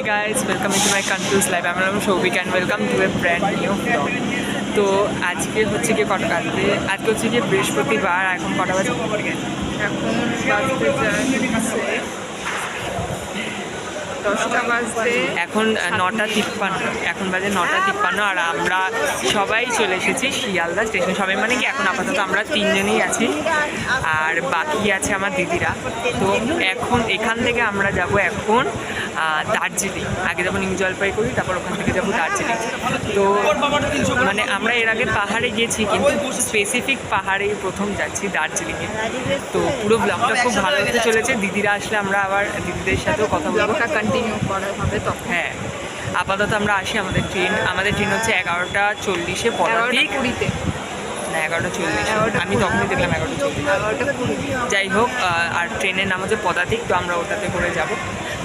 guys, welcome to my confused life. I'm Shobik and welcome to a brand new vlog. তো আজকে হচ্ছে গিয়ে কটা কাটবে, আজকে হচ্ছে গিয়ে বৃহস্পতিবার। এখন কটা বাজে? এখন বাজতে যায় 10টা বাজতে, এখন 9:53। এখন বাজে 9:53 আর আমরা সবাই চলে এসেছি শিয়ালদা স্টেশন। সবাই মানে কি এখন আপাতত আমরা 3 জনেই আছি আর বাকি আছে আমার দিদিরা। তো এখন এখান থেকে আমরা যাব এখন দার্জিলিং। আগে যাবো নিউ জলপাইগুড়ি, তারপর ওখান থেকে যাবো দার্জিলিং। তো মানে আমরা এর আগে পাহাড়ে গেছি কিন্তু স্পেসিফিক পাহাড়ে প্রথম যাচ্ছি দার্জিলিংয়ে। তো পুরো ব্লগটা খুব ভালো হতে চলেছে। দিদিরা আসলে আমরা আবার দিদিদের সাথেও কথা বলবো, কন্টিনিউ করা হবে। তো হ্যাঁ, আপাতত আমরা আসি। আমাদের ট্রেন হচ্ছে 11:40-এ পদাতিক। 11:20-তে না, 11:40। আমি তখনই দেখলাম 11:40। যাই হোক, আর ট্রেনের নাম হচ্ছে পদাতিক। তো আমরা ওটাতে করে যাব।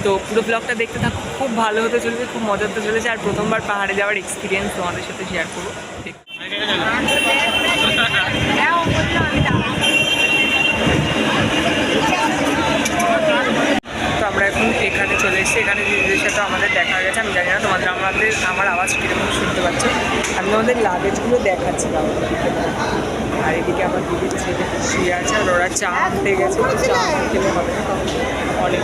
তো পুরো ব্লগটা দেখতে থাকো, খুব ভালো হতে চলেছে, খুব মজা হতে চলেছে। আর প্রথমবার পাহাড়ে যাওয়ার এক্সপিরিয়েন্স তোমাদের সাথে শেয়ার করবো। তো আমরা এখন এখানে চলে এসেছি। এখানে দিদিদের সাথে আমাদের দেখা গেছে। আমি জানি না আমার আওয়াজ কীরকম শুনতে পাচ্ছ। আমি আমাদের লাগেজগুলো দেখাচ্ছিলাম। আর এদিকে আমার দিদির ছেলে শুয়ে আছে আর ওরা চা আনতে গেছে। তো চা খেলে হবে না, অনেক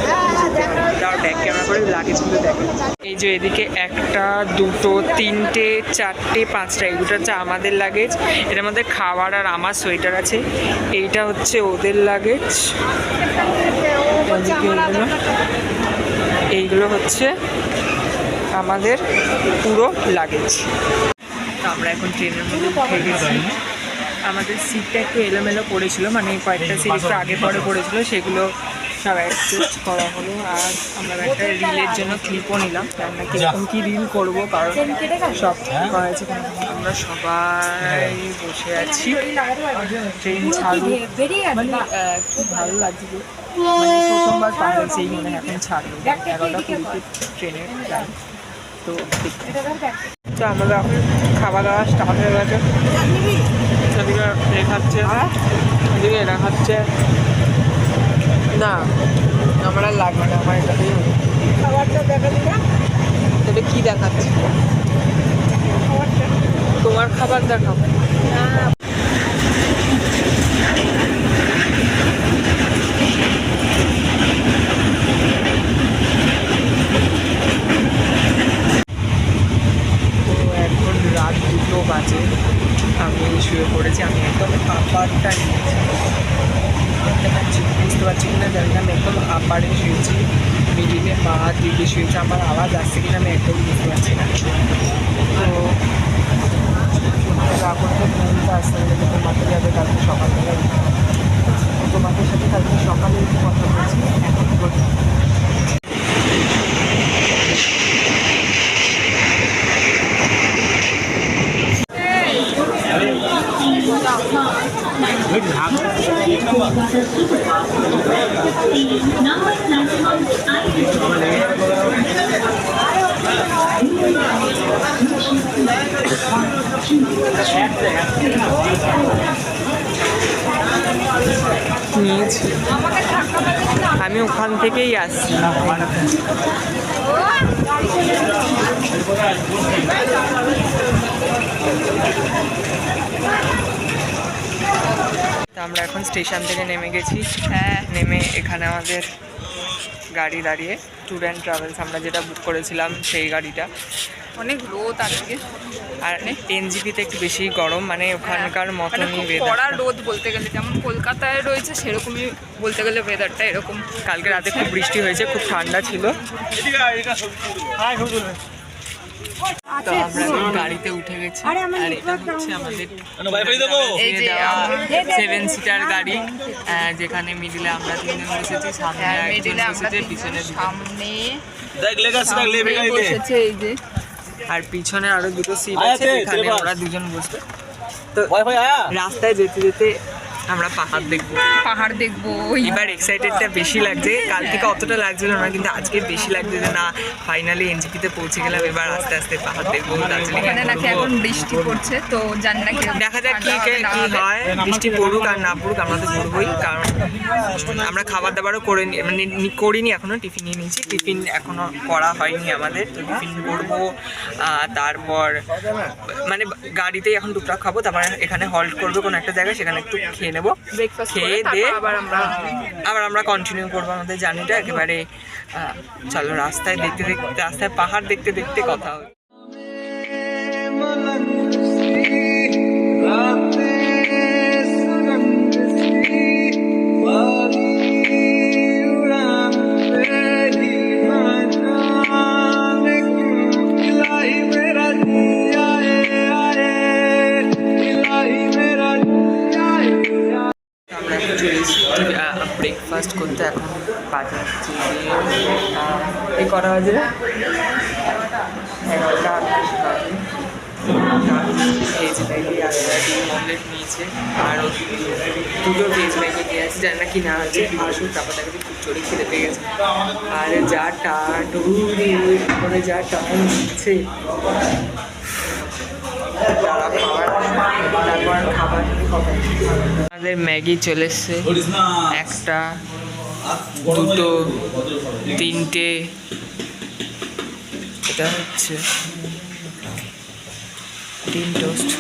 তার ব্যাক ক্যামেরা করে লাগেজগুলো দেখে। এই যে এদিকে 1, 2, 3, 4, 5টা এগুলো হচ্ছে আমাদের লাগেজ। এটার মধ্যে খাবার আর আমার সোয়েটার আছে। এইটা হচ্ছে ওদের লাগেজ। এইগুলো হচ্ছে আমাদের পুরো লাগেজ। তো আমরা এখন ট্রেনের মধ্যে উঠে গেছি। আমাদের সিটটা একটু এলোমেলো পড়েছিল, মানে কয়েকটা সিট একটু আগে পরে পড়েছিল, সেগুলো সব অ্যাডজাস্ট করা হলো। আর আমরা একটা রিলের জন্য ক্লিপও নিলাম, না কীরকম কী রিল করবো, কারণ সব করা আছে। আমরা সবাই বসে আছি। ট্রেন ছাড়বো, মানে খুব ভালো লাগছে। মানে প্রথমবার পাঠাচ্ছি, এই মনে এখন ছাড়বো 11:20 ট্রেনের টাইম। তো তো আমরা খাওয়া দাওয়া স্টার্ট হয়ে গেছে। এদিকে দেখাচ্ছে, এদিকে দেখাচ্ছে না, আমার আর লাগবে না, আমার এটাতেই হবে। খাবারটা দেখাচ্ছি না, এটা কী দেখাচ্ছে? তোমার খাবার দেখাবো না। রাত 2 বাজে, আমি শুয়ে পড়েছি। আমি একদম আপারটা নিয়েছি, বুঝতে পারছি কিনা জানি না। আমি একদম আপারে শুয়েছি, মিডিলে পা দিকে শুয়েছি। আমার আওয়াজ আসছে কিনা আমি একদম বুঝতে পারছি না। তো এখন তো ঘুমটা আসতে গেলে তোমাকে যাবে কালকে সকালবেলায়। তোমাদের সাথে কালকে সকালে একটু কথা বলছি। এখন বলছি নিয়েছি, আমি ওখান থেকেই আসছি। তো আমরা এখন স্টেশন থেকে নেমে গেছি। হ্যাঁ, নেমে এখানে আমাদের গাড়ি দাঁড়িয়ে, ট্যুর অ্যান্ড ট্রাভেলস, আমরা যেটা বুক করেছিলাম সেই গাড়িটা। অনেক রোদ আজকে, আর এনজিপিতে একটু বেশি গরম, মানে ওখানকার মতনই ওয়েদার। কড়া রোদ বলতে গেলে, যেমন কলকাতায় রয়েছে সেরকমই বলতে গেলে ওয়েদারটা এরকম। কালকে রাতে খুব বৃষ্টি হয়েছে, খুব ঠান্ডা ছিল। তো আমরা গাড়িতে উঠে গেছি। আর এটা হচ্ছে আমাদের 7 সিটার গাড়ি, যেখানে মিডিলে আমরা 3 জন বসেছি, সামনে একজন বসেছে, পিছনে বসেছে এই যে, আর পিছনে আরো 2টো সিট আছে, এখানে ওরা 2জন বসবে। তো রাস্তায় যেতে যেতে আমরা পাহাড় দেখবো। পাহাড় দেখবো। এবার এক্সাইটেডটা বেশি লাগছে, কাল থেকে অতটা লাগছিল না, কিন্তু আজকে বেশি লাগছে যে না ফাইনালি এনজিপিতে পৌঁছে গেলাম, এবার আস্তে আস্তে পাহাড় দেখবো, দার্জিলিং এখানে নাকি এখন বৃষ্টি পড়ছে, তো জানি না দেখা যাক কি কি হয়, বৃষ্টি পড়ুক আর না পড়ুক আমরা তো ঘুরবোই। কারণ আমরা খাবার দাবারও করে মানে করিনি এখনো, টিফিন নিয়ে নিয়েছি, টিফিন এখনো করা হয়নি আমাদের, তো টিফিন করবো। তারপর মানে গাড়িতেই এখন টুকটাক খাবো, তারপর এখানে হল্ট করবো কোনো একটা জায়গায়, সেখানে একটু খেয়ে নেবো, খেয়ে দিয়ে আবার আমরা কন্টিনিউ করবো আমাদের জার্নিটা একেবারে। চলো রাস্তায় দেখতে দেখতে, রাস্তায় পাহাড় দেখতে দেখতে কথা হবে। ব্রেকফাস্ট করতে এখন বাজে হচ্ছে এই করা বাজে 11টা ভেজ ম্যাগি আর অমলেট নিয়েছে, আর দুটো ভেজ ম্যাগি নিয়ে আসছে, জানি না কি না আছে, আসুন তারপর দেখা যাচ্ছে খুব জোরে খেতে পেয়ে গেছে। আর যা টাটুরি করে যা টান দিচ্ছে, আমাদের ম্যাগি চলে এসছে, একটা দুটো তিনটে, এটা হচ্ছে 3 টোস্ট।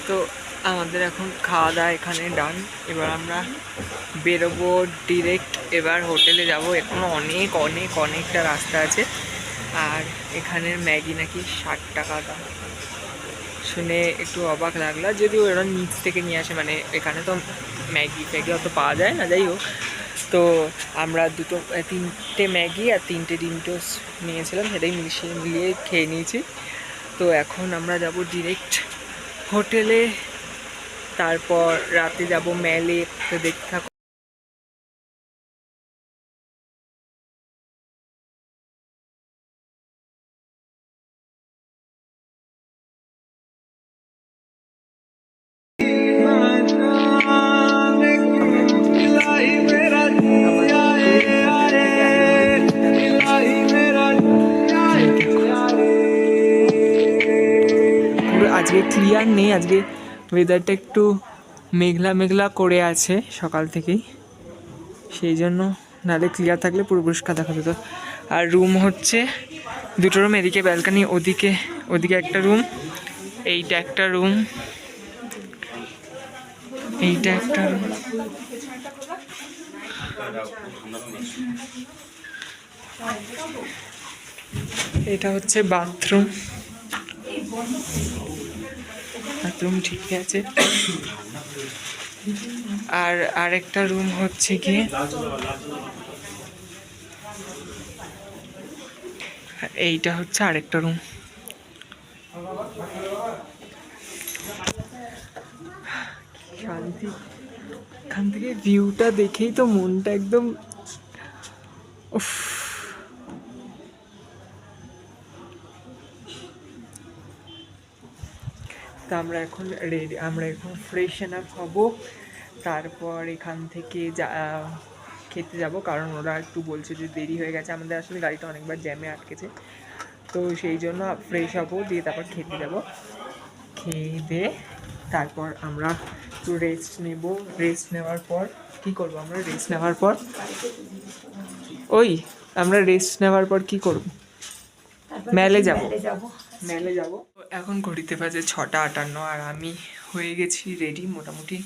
তো আমাদের এখন খাওয়া দাওয়া এখানে ডান, এবার আমরা বেরোবো ডিরেক্ট, এবার হোটেলে যাব। এখনও অনেক অনেক অনেকটা রাস্তা আছে, আর এখানের ম্যাগি নাকি 60 টাকা দাম, শুনে একটু অবাক লাগলো, যদিও ওরা নিচ থেকে নিয়ে আসে, মানে এখানে তো ম্যাগি ফ্যাগি অত পাওয়া যায় না, যাই হোক। তো আমরা তিনটে ম্যাগি আর 3টে ডিম টোস্ট নিয়েছিলাম, সেটাই মিলিয়ে খেয়ে নিয়েছি। তো এখন আমরা যাব ডিরেক্ট হোটেলে, তারপর রাতে যাব মেলে, তো দেখতে থাকো। আজকে ক্লিয়ার নেই, আজকে ওয়েদারটা একটু মেঘলা মেঘলা করে আছে সকাল থেকেই, সেই জন্য, নাহলে ক্লিয়ার থাকলে পুরো পরিষ্কার দেখা যেত। আর রুম হচ্ছে দুটো রুম, এদিকে ব্যালকানি, ওদিকে একটা রুম, এইটা একটা রুম, এইটা একটা রুম, এটা হচ্ছে বাথরুম ঠিক আছে। আর আরেকটা রুম হচ্ছে গিয়ে এইটা হচ্ছে আরেকটা রুম। শান্তি, এখান থেকে ভিউটা দেখেই তো মনটা একদম উফ। তো আমরা এখন ফ্রেশন আপ হব, তারপর এখান থেকে খেতে যাব, কারণ ওরা একটু বলছে যে দেরি হয়ে গেছে, আমাদের আসলে গাড়িটা অনেকবার জ্যামে আটকেছে, তো সেই জন্য ফ্রেশ হবো, দিয়ে তারপর খেতে যাব। খেয়ে দিয়ে তারপর আমরা একটু রেস্ট নেব, রেস্ট নেওয়ার পর কী করবো, আমরা রেস্ট নেওয়ার পর কি করব, মেলে যাব। এখন ঘড়িতে বাজে 6:58, আর আমি হয়ে গেছি রেডি মোটামুটি,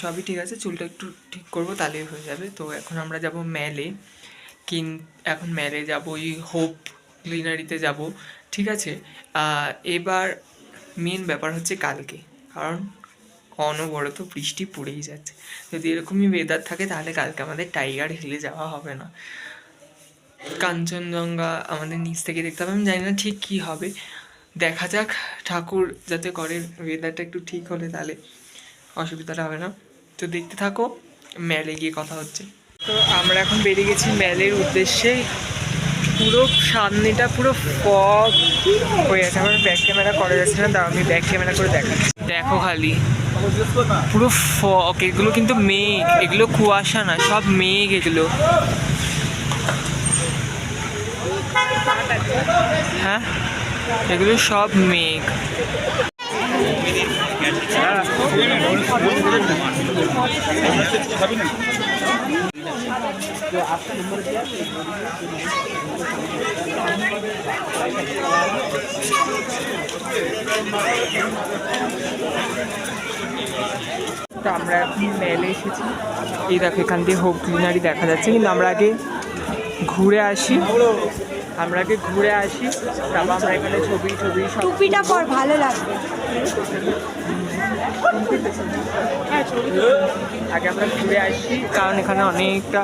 সবই ঠিক আছে, চুলটা একটু ঠিক করবো তাহলেই হয়ে যাবে। তো এখন আমরা যাব মেলে, এখন মেলে যাব, ওই হোপ গ্লিনারিতে যাব, ঠিক আছে। এবার মেন ব্যাপার হচ্ছে কালকে, কারণ অনবরত বৃষ্টি পড়েই যাচ্ছে, যদি এরকমই ওয়েদার থাকে তাহলে কালকে আমাদের টাইগার হিলে যাওয়া হবে না, কাঞ্চনজঙ্ঘা আমাদের নিচ থেকে দেখতে হবে। আমি জানি না ঠিক কী হবে, দেখা যাক, ঠাকুর যাতে করে ওয়েদারটা একটু ঠিক হলে তাহলে অসুবিধাটা হবে না। তো দেখতে থাকো, ম্যালে গিয়ে কথা হচ্ছে। তো আমরা এখন বেরিয়ে গেছি ম্যালের উদ্দেশ্যে। পুরো সামনেটা পুরো ফগ হয়ে আছে। আমার ব্যাক ক্যামেরা করা যাচ্ছে না, তাও আমি ব্যাক ক্যামেরা করে দেখাচ্ছি। দেখো খালি পুরো ফগ, এগুলো কিন্তু মেঘ, এগুলো কুয়াশা না, সব মেঘ এগুলো। হ্যাঁ, এগুলো সব মেঘ। তো আমরা এখন মেলে এসেছি। এই দেখো এখান দিয়ে হোপ গ্রিনারি দেখা যাচ্ছে, কিন্তু আমরা আগে ঘুরে আসি। তারপর আমরা এখানে ছবি সব টুপিটা পর ভালো লাগবে। আগে আমরা ঘুরে আসি, কারণ এখানে অনেকটা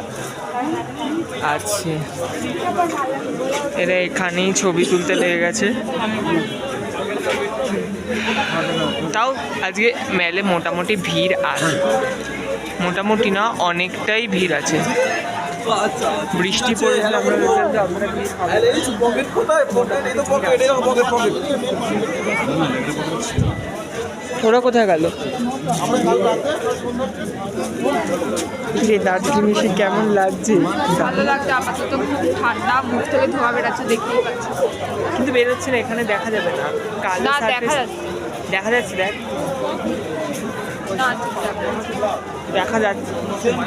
আছে। এরা এখানেই ছবি তুলতে লেগে গেছে। তাও আজকে মেলে মোটামুটি ভিড় আছে, মোটামুটি না অনেকটাই ভিড় আছে। বৃষ্টি পড়েছে, ওরা কোথায় গেল? দার্জিলিং এসে কেমন লাগছে? ভালো লাগছে, আপাতত খুব ঠান্ডা, মুখ থেকে ধোঁয়া বেরোচ্ছে, দেখতেই পাচ্ছি। কিন্তু বেরোচ্ছে না, এখানে দেখা যাবে না। না, দেখা যাচ্ছে, দেখা যাচ্ছে, দেখ না ঠিকঠাক দেখা যাচ্ছে,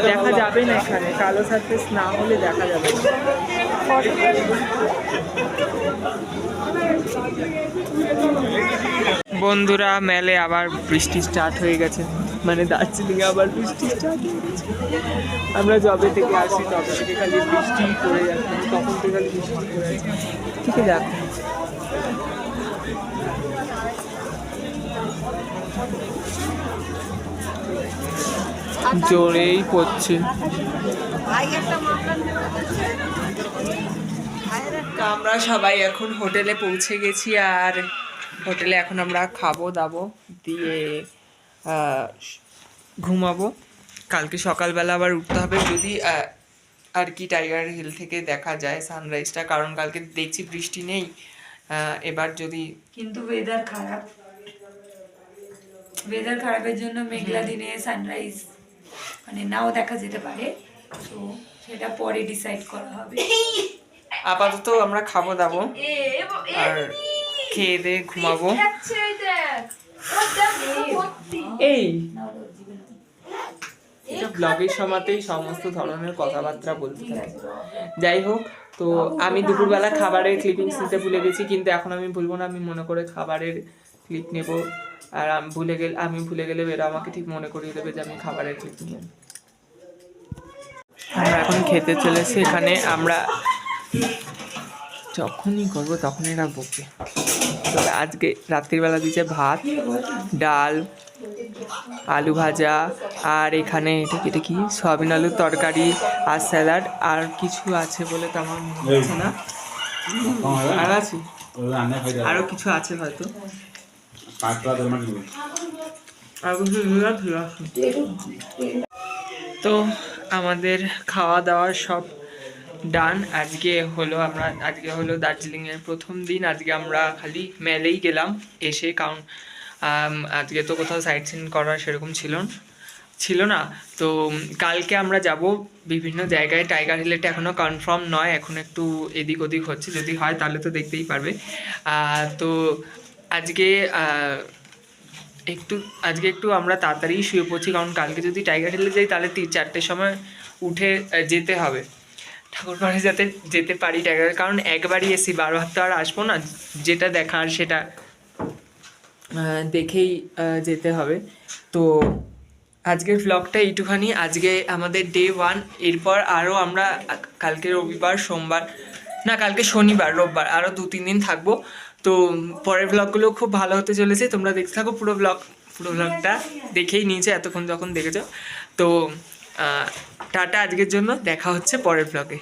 দেখা যাবে না এখানে। কালো সারফেস না হলে দেখা যাবে না। বন্ধুরা, মেলে আবার বৃষ্টি স্টার্ট হয়ে গেছে, মানে দার্জিলিংয়ে আবার বৃষ্টি স্টার্ট হয়ে গেছে। আমরা যবে থেকে আসি তবে থেকে খালি বৃষ্টি পড়ে যাচ্ছে, তখন থেকে খালি বৃষ্টি পড়ে যাচ্ছে। ঠিক আছে, দেখো জোরেই পড়ছে। আমরা সবাই এখন হোটেলে পৌঁছে গেছি, আর হোটেলে এখন আমরা খাবো দাবো দিয়ে ঘুমাবো। কালকে সকালবেলা আবার উঠতে হবে, যদি আর কি টাইগার হিল থেকে দেখা যায় সানরাইজটা, কারণ কালকে দেখছি বৃষ্টি নেই। এবার যদি কিন্তু ওয়েদার খারাপের জন্য মেঘলা দিনে সানরাইজ মানে নাও দেখা যেতে পারে, তো সেটা পরে ডিসাইড করা হবে। আপাতত আমরা খাবো দাবো আর খেয়ে দিয়ে ঘুমাবো। এই ব্লগের সময়তেই সমস্ত ধরনের কথাবার্তা বলতে থাকে। যাই হোক, তো আমি দুপুরবেলা খাবারের ক্লিপিংস নিতে ভুলে গেছি, কিন্তু এখন আমি ভুলবো না, আমি মনে করে খাবারের ক্লিপ নেব। আর আমি ভুলে গেলে এরা আমাকে ঠিক মনে করিয়ে দেবে যে আমি খাবারের ক্লিপ নিয়ে। আমরা এখন খেতে চলেছি। এখানে আমরা যখনই করবো তখনই এরা বকবে। তো আজকে রাত্রিবেলা দিয়েছে ভাত, ডাল, আলু ভাজা, আর এখানে এটা কি সয়াবিন আলুর তরকারি আর স্যালাড, আর কিছু আছে বলে তো আমার মনে হচ্ছে না। আর আছে, আরও কিছু আছে হয়তো। তো আমাদের খাওয়া দাওয়া সব ডান। আজকে হলো দার্জিলিংয়ের প্রথম দিন। আজকে আমরা খালি মেলেই গেলাম এসে, কারণ আজকে তো কোথাও সাইট সিন করা সেরকম ছিল না। তো কালকে আমরা যাব বিভিন্ন জায়গায়। টাইগার হিলেটা এখনও কনফার্ম নয়, এখন একটু এদিক ওদিক হচ্ছে, যদি হয় তাহলে তো দেখতেই পারবে। তো আজকে একটু আমরা তাড়াতাড়ি শুয়ে পড়ছি, কারণ কালকে যদি টাইগার হিলে যাই তাহলে 3-4টের সময় উঠে যেতে হবে ঠাকুরবাড়ি, যাতে যেতে পারি টাইগার, কারণ একবারই এসি, বারবার তো আর আসবো না। যেটা দেখার সেটা দেখেই যেতে হবে। তো আজকের ব্লগটা এইটুখানি। আজকে আমাদের ডে 1। এরপর আরও আমরা কালকে রবিবার, সোমবার, না কালকে শনিবার, রোববার আরও 2-3 দিন থাকবো। তো পরের ব্লগগুলো খুব ভালো হতে চলেছে, তোমরা দেখতে থাকো। পুরো ব্লগটা দেখেই নিয়েছে এতক্ষণ যখন দেখেছো। তো টাটা আজকের জন্য, দেখা হচ্ছে পরের ব্লগে।